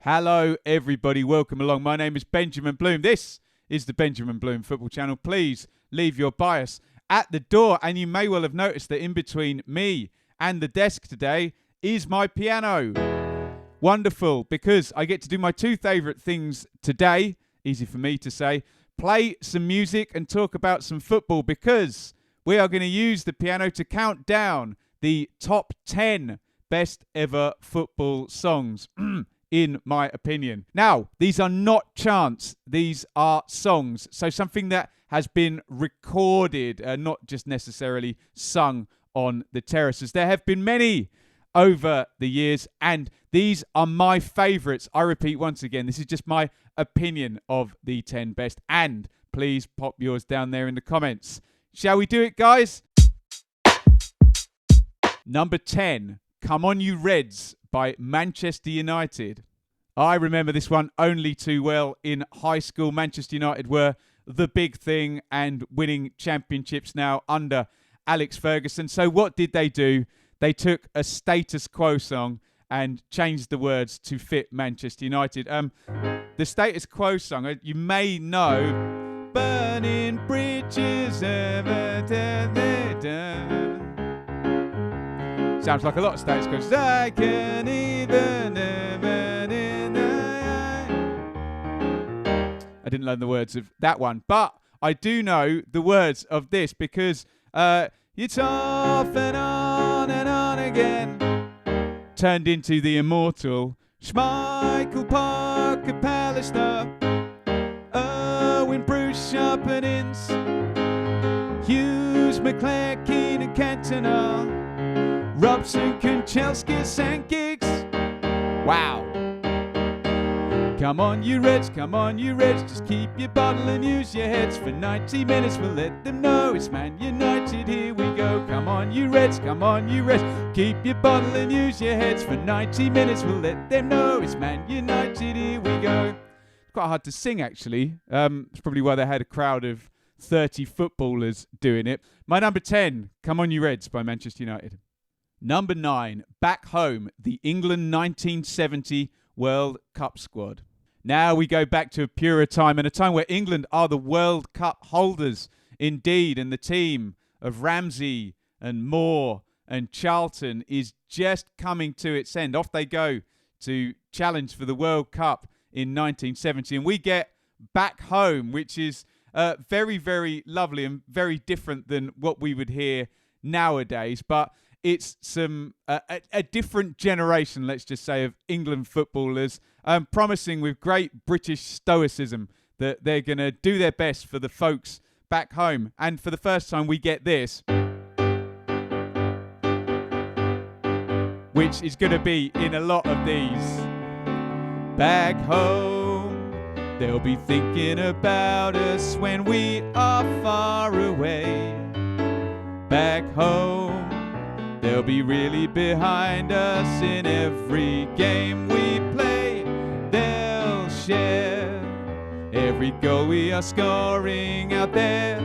Hello, everybody. Welcome along. My name is Benjamin Bloom. This is the Benjamin Bloom Football Channel. Please leave your bias at the door. And you may well have noticed that in between me and the desk today is my piano. Wonderful, because I get to do my two favourite things today. Easy for me to say. Play some music and talk about some football, because we are going to use the piano to count down the top 10 best ever football songs. In my opinion. Now, these are not chants. These are songs. So something that has been recorded, not just necessarily sung on the terraces. There have been many over the years, and these are my favourites. I repeat once again, this is just my opinion of the 10 best. And please pop yours down there in the comments. Shall we do it, guys? Number 10, Come On You Reds by Manchester United. I remember this one only too well. In high school, Manchester United were the big thing and winning championships now under Alex Ferguson. So what did they do? They took a status quo song and changed the words to fit Manchester United. The status quo song, you may know, burning bridges, sounds like a lot of status quo. I can even I didn't learn the words of that one, but I do know the words of this, because it's off and on again turned into the immortal Schmeichel, Parker, Pallister, Owen, Bruce, Sharp and Ince, Hughes, McClare, Keane and Cantona, Robson, Kunchelskis and Giggs. Wow. Come on, you Reds, just keep your bottle and use your heads. For 90 minutes we'll let them know it's Man United, here we go. Come on, you Reds, keep your bottle and use your heads. For 90 minutes we'll let them know it's Man United, here we go. It's quite hard to sing, actually. It's probably why they had a crowd of 30 footballers doing it. My number 10, Come On You Reds by Manchester United. Number 9, Back Home, the England 1970 World Cup squad. Now we go back to a purer time, and a time where England are the World Cup holders indeed, and the team of Ramsey and Moore and Charlton is just coming to its end. Off they go to challenge for the World Cup in 1970, and we get Back Home, which is very, very lovely and very different than what we would hear nowadays, but it's some a different generation, let's just say, of England footballers, promising with great British stoicism that they're going to do their best for the folks back home. And for the first time, we get this, which is going to be in a lot of these. Back home, they'll be thinking about us when we are far away. Back home, they'll be really behind us in every game we play. They'll share every goal we are scoring out there.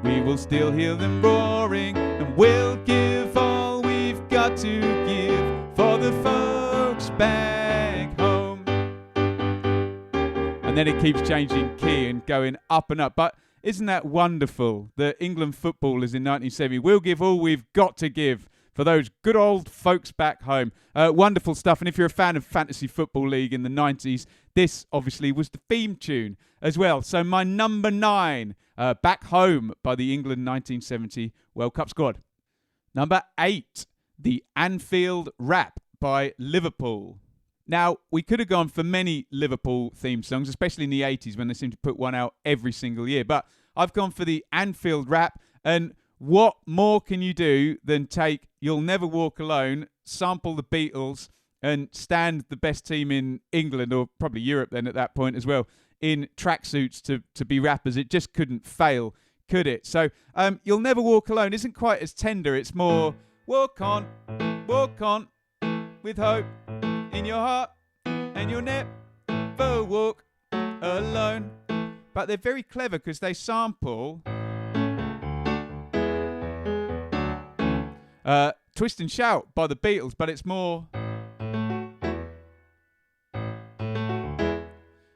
We will still hear them roaring, and we'll give all we've got to give for the folks back home. And then it keeps changing key and going up and up. But isn't that wonderful that England footballers in 1970 will give all we've got to give for those good old folks back home? Wonderful stuff. And if you're a fan of Fantasy Football League in the 90s, this obviously was the theme tune as well. So my number 9, Back Home by the England 1970 World Cup squad. Number 8, The Anfield Rap by Liverpool. Now, we could have gone for many Liverpool theme songs, especially in the 80s when they seemed to put one out every single year. But I've gone for the Anfield Rap. And what more can you do than take You'll Never Walk Alone, sample the Beatles, and stand the best team in England, or probably Europe then at that point as well, in tracksuits to be rappers? It just couldn't fail, could it? So You'll Never Walk Alone isn't quite as tender. It's more walk on with hope in your heart, and you'll never walk alone. But they're very clever because they sample Twist and Shout by the Beatles, but it's more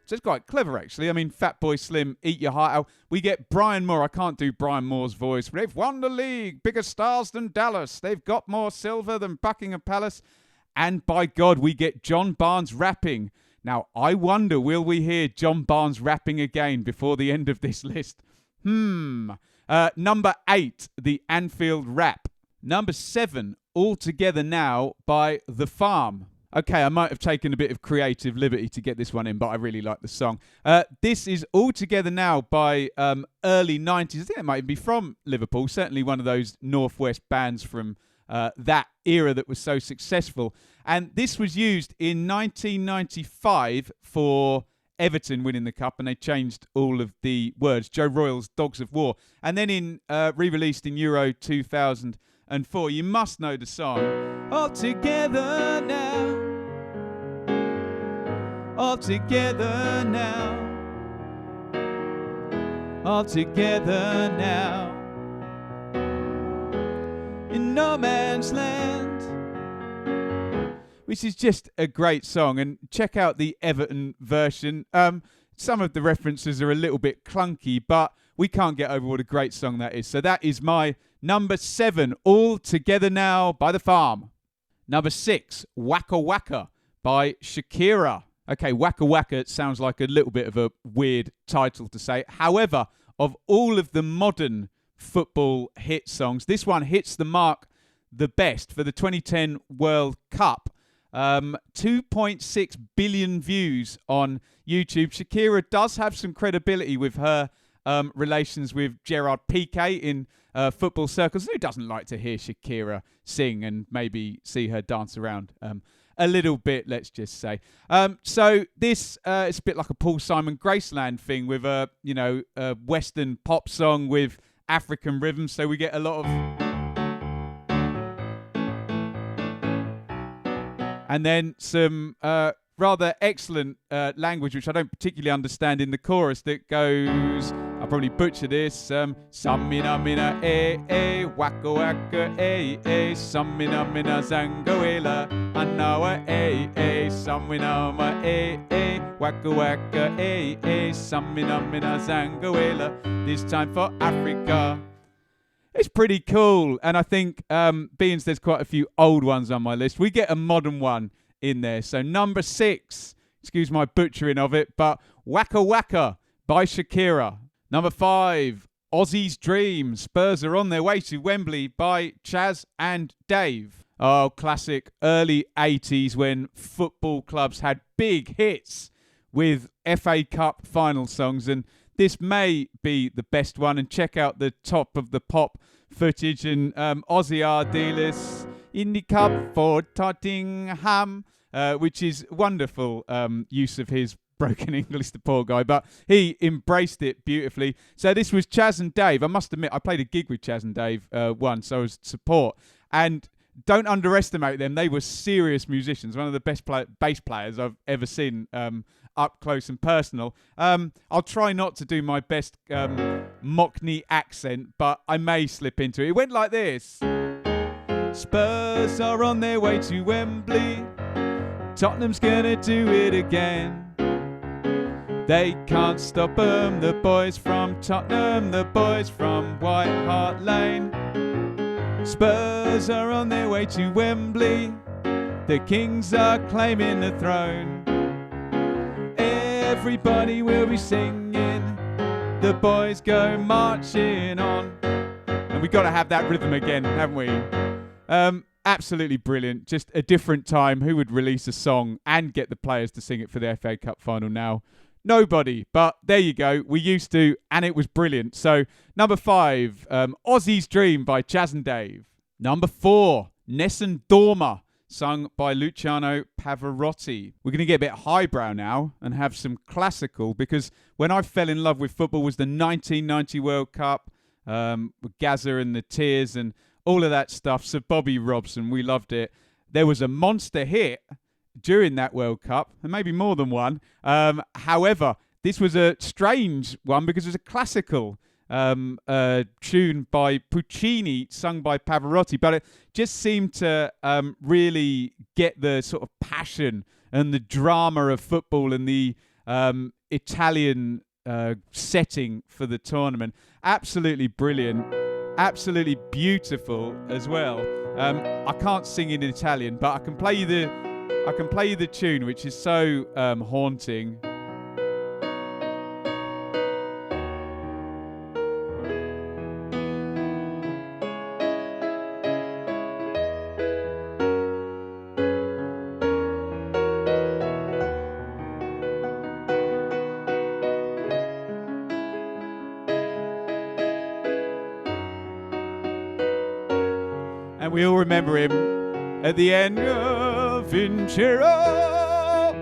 So it's quite clever, actually. I mean, Fatboy Slim, Eat Your Heart Out. We get Brian Moore. I can't do Brian Moore's voice. They've won the league. Bigger stars than Dallas. They've got more silver than Buckingham Palace. And by God, we get John Barnes rapping. Now, I wonder, will we hear John Barnes rapping again before the end of this list? Number 8, the Anfield Rap. Number 7, All Together Now by The Farm. Okay, I might have taken a bit of creative liberty to get this one in, but I really like the song. This is All Together Now by early 90s. I think it might be from Liverpool. Certainly one of those Northwest bands from that era that was so successful. And this was used in 1995 for Everton winning the cup, and they changed all of the words. Joe Royal's Dogs of War. And then in re-released in Euro 2004. You must know the song. All together now. All together now. All together now. In no man's land. Which is just a great song. And check out the Everton version. Some of the references are a little bit clunky, but we can't get over what a great song that is. So that is my number 7, All Together Now by The Farm. Number 6, Waka Waka by Shakira. Okay, Waka Waka sounds like a little bit of a weird title to say. However, of all of the modern football hit songs, this one hits the mark the best for the 2010 World Cup. 2.6 billion views on YouTube. Shakira does have some credibility with her relations with Gerard Piqué in football circles. Who doesn't like to hear Shakira sing and maybe see her dance around a little bit, let's just say. So this is a bit like a Paul Simon Graceland thing with a Western pop song with African rhythms. So we get a lot of... And then some rather excellent language, which I don't particularly understand in the chorus, that goes, I'll probably butcher this, Samina mina waka waka Samina mina zangoela, Anawa Samina ma waka waka Samina mina zangoela, this time for Africa. It's pretty cool, and I think being there's quite a few old ones on my list, we get a modern one in there. So number 6, excuse my butchering of it, but Waka Waka by Shakira. Number 5, Aussie's Dream, Spurs are on their way to Wembley by Chaz and Dave. Oh, classic early 80s when football clubs had big hits with FA Cup final songs, and this may be the best one. And check out the top of the pop footage. And Aussie are dealers in the cup for Tottenham, which is wonderful use of his broken English, the poor guy. But he embraced it beautifully. So this was Chaz and Dave. I must admit, I played a gig with Chaz and Dave once. So I was support. And don't underestimate them. They were serious musicians. One of the best bass players I've ever seen up close and personal. I'll try not to do my best Mockney accent, but I may slip into it. It went like this. Spurs are on their way to Wembley. Tottenham's gonna do it again. They can't stop them, the boys from Tottenham, the boys from White Hart Lane. Spurs are on their way to Wembley. The Kings are claiming the throne. Everybody will be singing. The boys go marching on. And we've got to have that rhythm again, haven't we? Absolutely brilliant. Just a different time. Who would release a song and get the players to sing it for the FA Cup final now? Nobody. But there you go. We used to, and it was brilliant. So, number 5, Aussie's Dream by Chaz and Dave. Number 4, Nessun Dorma, sung by Luciano Pavarotti. We're going to get a bit highbrow now and have some classical, because when I fell in love with football was the 1990 World Cup, with Gazza and the Tears and all of that stuff. So Bobby Robson, we loved it. There was a monster hit during that World Cup, and maybe more than one. However, this was a strange one because it was a classical tune by Puccini, sung by Pavarotti, but it just seemed to really get the sort of passion and the drama of football and the Italian setting for the tournament. Absolutely brilliant, absolutely beautiful as well. I can't sing in Italian, but I can play you the tune, which is so haunting. And we all remember him at the end of Vincero.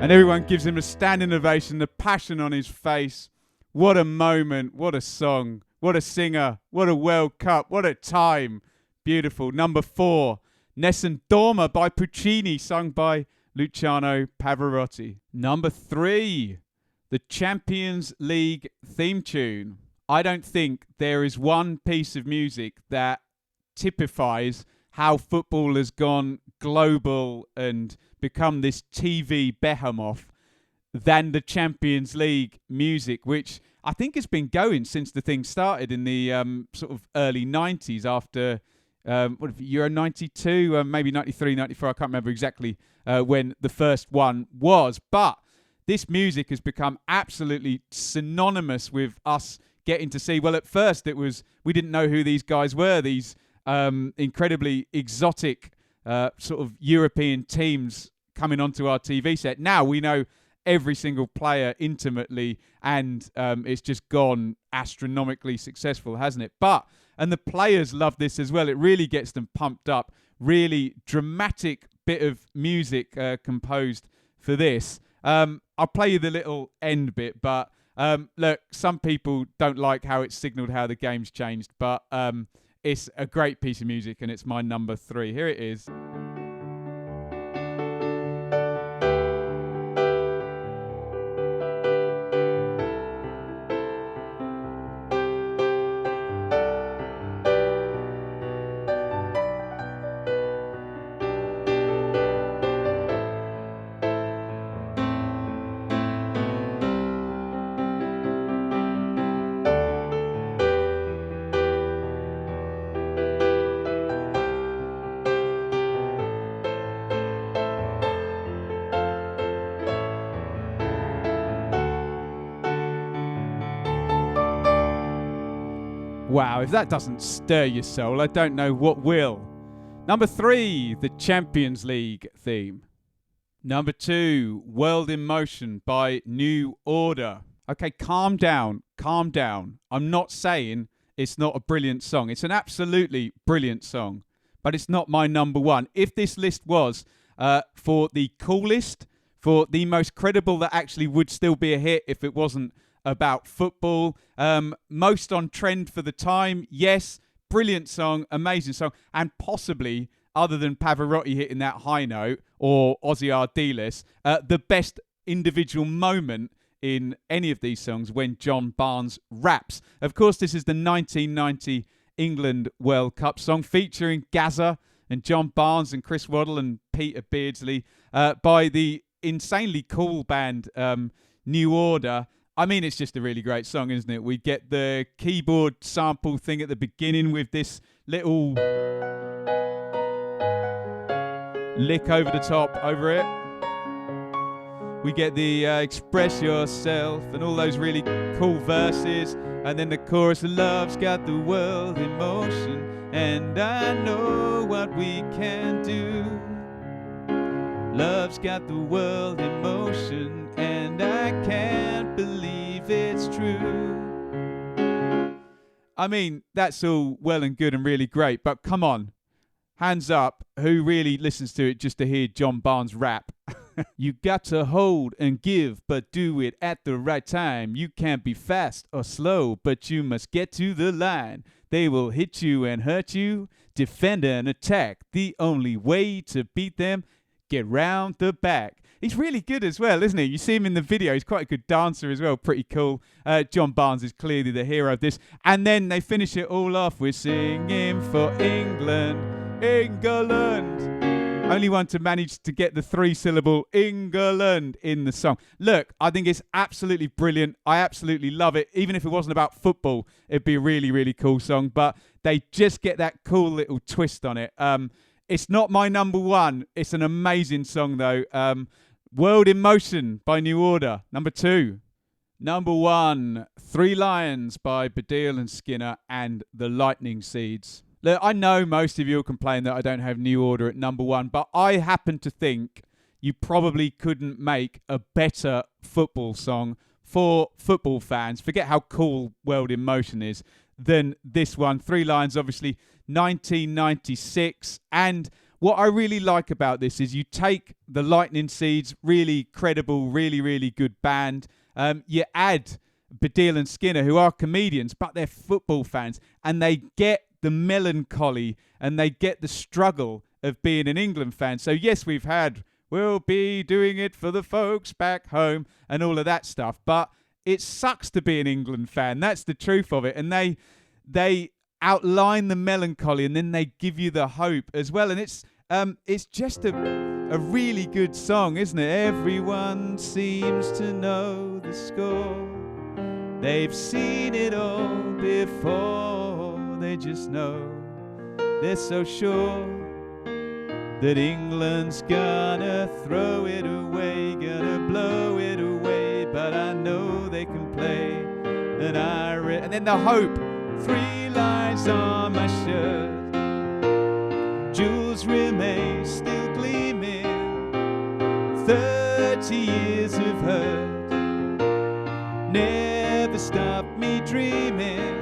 And everyone gives him a standing ovation, the passion on his face. What a moment, what a song, what a singer, what a World Cup, what a time. Beautiful. Number 4, Nessun Dorma by Puccini, sung by Luciano Pavarotti. Number 3, the Champions League theme tune. I don't think there is one piece of music that typifies how football has gone global and become this TV behemoth than the Champions League music, which I think has been going since the thing started in the sort of early 90s after Euro 92, maybe 93, 94, I can't remember exactly when the first one was. But this music has become absolutely synonymous with us getting to see. Well, at first we didn't know who these guys were, these incredibly exotic sort of European teams coming onto our TV set. Now we know every single player intimately, and it's just gone astronomically successful, hasn't it? And the players love this as well. It really gets them pumped up. Really dramatic bit of music composed for this. I'll play you the little end bit, but look, some people don't like how it's signalled how the game's changed, but it's a great piece of music, and it's my number 3. Here it is. Wow, if that doesn't stir your soul, I don't know what will. Number 3, the Champions League theme. Number 2, World in Motion by New Order. Okay, calm down, calm down. I'm not saying it's not a brilliant song. It's an absolutely brilliant song, but it's not my number 1. If this list was for the coolest, for the most credible that actually would still be a hit if it wasn't about football, most on trend for the time, yes, brilliant song, amazing song, and possibly, other than Pavarotti hitting that high note or OSSIE'S, the best individual moment in any of these songs when John Barnes raps. Of course, this is the 1990 England World Cup song featuring Gazza and John Barnes and Chris Waddle and Peter Beardsley by the insanely cool band New Order. I mean, it's just a really great song, isn't it? We get the keyboard sample thing at the beginning with this little lick over the top over it. We get the express yourself and all those really cool verses. And then the chorus, love's got the world in motion, and I know what we can do. Love's got the world in motion, and I can't believe it's true. I mean, that's all well and good and really great, but come on, hands up, who really listens to it just to hear John Barnes rap? You got to hold and give, but do it at the right time. You can't be fast or slow, but you must get to the line. They will hit you and hurt you, defend and attack. The only way to beat them, get round the back. He's really good as well, isn't he? You see him in the video. He's quite a good dancer as well. Pretty cool. John Barnes is clearly the hero of this. And then they finish it all off with singing for England. England. Only one to manage to get the 3-syllable England in the song. Look, I think it's absolutely brilliant. I absolutely love it. Even if it wasn't about football, it'd be a really, really cool song. But they just get that cool little twist on it. It's not my number one. It's an amazing song, though. World in Motion by New Order, number 2. Number 1, 3 Lions by Baddiel and Skinner and the Lightning Seeds. Look, I know most of you will complain that I don't have New Order at number 1, but I happen to think you probably couldn't make a better football song for football fans. Forget how cool World in Motion is, than this one. 3 Lions, obviously, 1996. And what I really like about this is you take the Lightning Seeds, really credible, really, really good band. You add Baddiel and Skinner, who are comedians, but they're football fans, and they get the melancholy and they get the struggle of being an England fan. So yes, we'll be doing it for the folks back home and all of that stuff, but it sucks to be an England fan. That's the truth of it. And they outline the melancholy and then they give you the hope as well. And it's just a really good song, isn't it? Everyone seems to know the score. They've seen it all before. They just know, they're so sure that England's gonna throw it away, gonna blow it away, but I know they can play. And then the hope, 3 lines on my shirt, jewels remain still gleaming, 30 years of hurt never stopped me dreaming.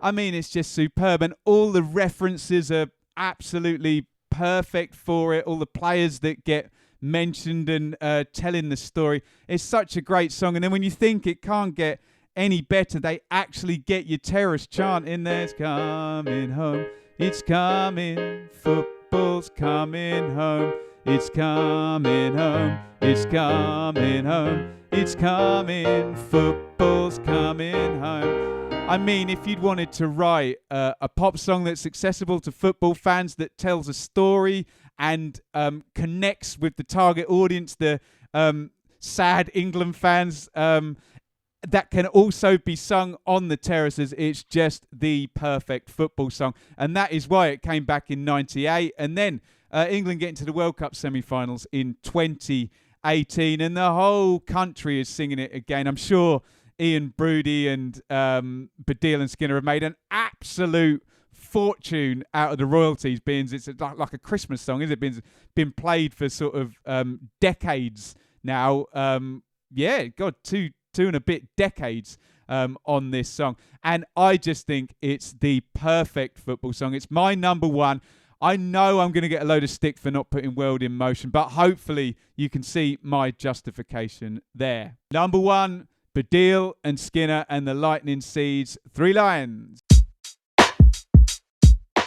I mean, it's just superb, and all the references are absolutely perfect for it. All the players that get mentioned and telling the story. It's such a great song. And then when you think it can't get any better, they actually get your terrorist chant in there. It's coming home. It's coming. Football's coming home. It's coming home. It's coming home. It's coming. Football's coming home. I mean, if you'd wanted to write a pop song that's accessible to football fans, that tells a story and connects with the target audience, the sad England fans, that can also be sung on the terraces, it's just the perfect football song. And that is why it came back in 98. And then England getting to the World Cup semi-finals in 2018. And the whole country is singing it again. I'm sure Iain, Brady and Baddiel and Skinner have made an absolute fortune out of the royalties, being it's like a Christmas song, isn't it? Been played for sort of decades now. Two and a bit decades on this song. And I just think it's the perfect football song. It's my number 1. I know I'm going to get a load of stick for not putting World in Motion, but hopefully you can see my justification there. Number 1, Baddiel and Skinner and the Lightning Seeds, 3 Lions.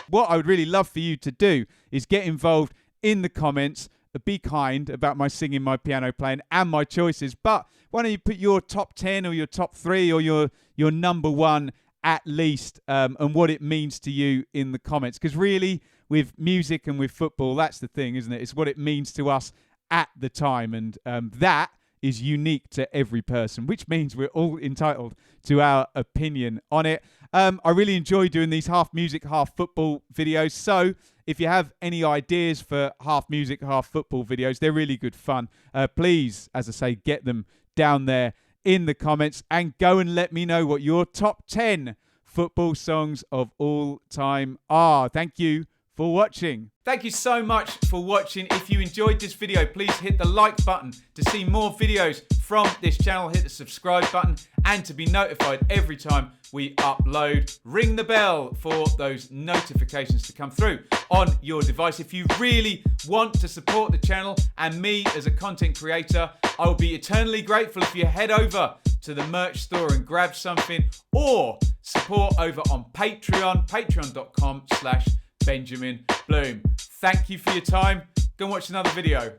What I would really love for you to do is get involved in the comments. Be kind about my singing, my piano playing and my choices. But why don't you put your top 10 or your top 3 or your number 1 at least, and what it means to you in the comments. Because really, with music and with football, that's the thing, isn't it? It's what it means to us at the time. And that is unique to every person, which means we're all entitled to our opinion on it. I really enjoy doing these half music, half football videos. So if you have any ideas for half music, half football videos, they're really good fun. Please, as I say, get them down there in the comments and go and let me know what your top 10 football songs of all time are. Thank you for watching. Thank you so much for watching. If you enjoyed this video, please hit the like button to see more videos from this channel. Hit the subscribe button and to be notified every time we upload. Ring the bell for those notifications to come through on your device. If you really want to support the channel and me as a content creator, I will be eternally grateful if you head over to the merch store and grab something, or support over on Patreon, patreon.com/Benjamin Bloom. Thank you for your time. Go and watch another video.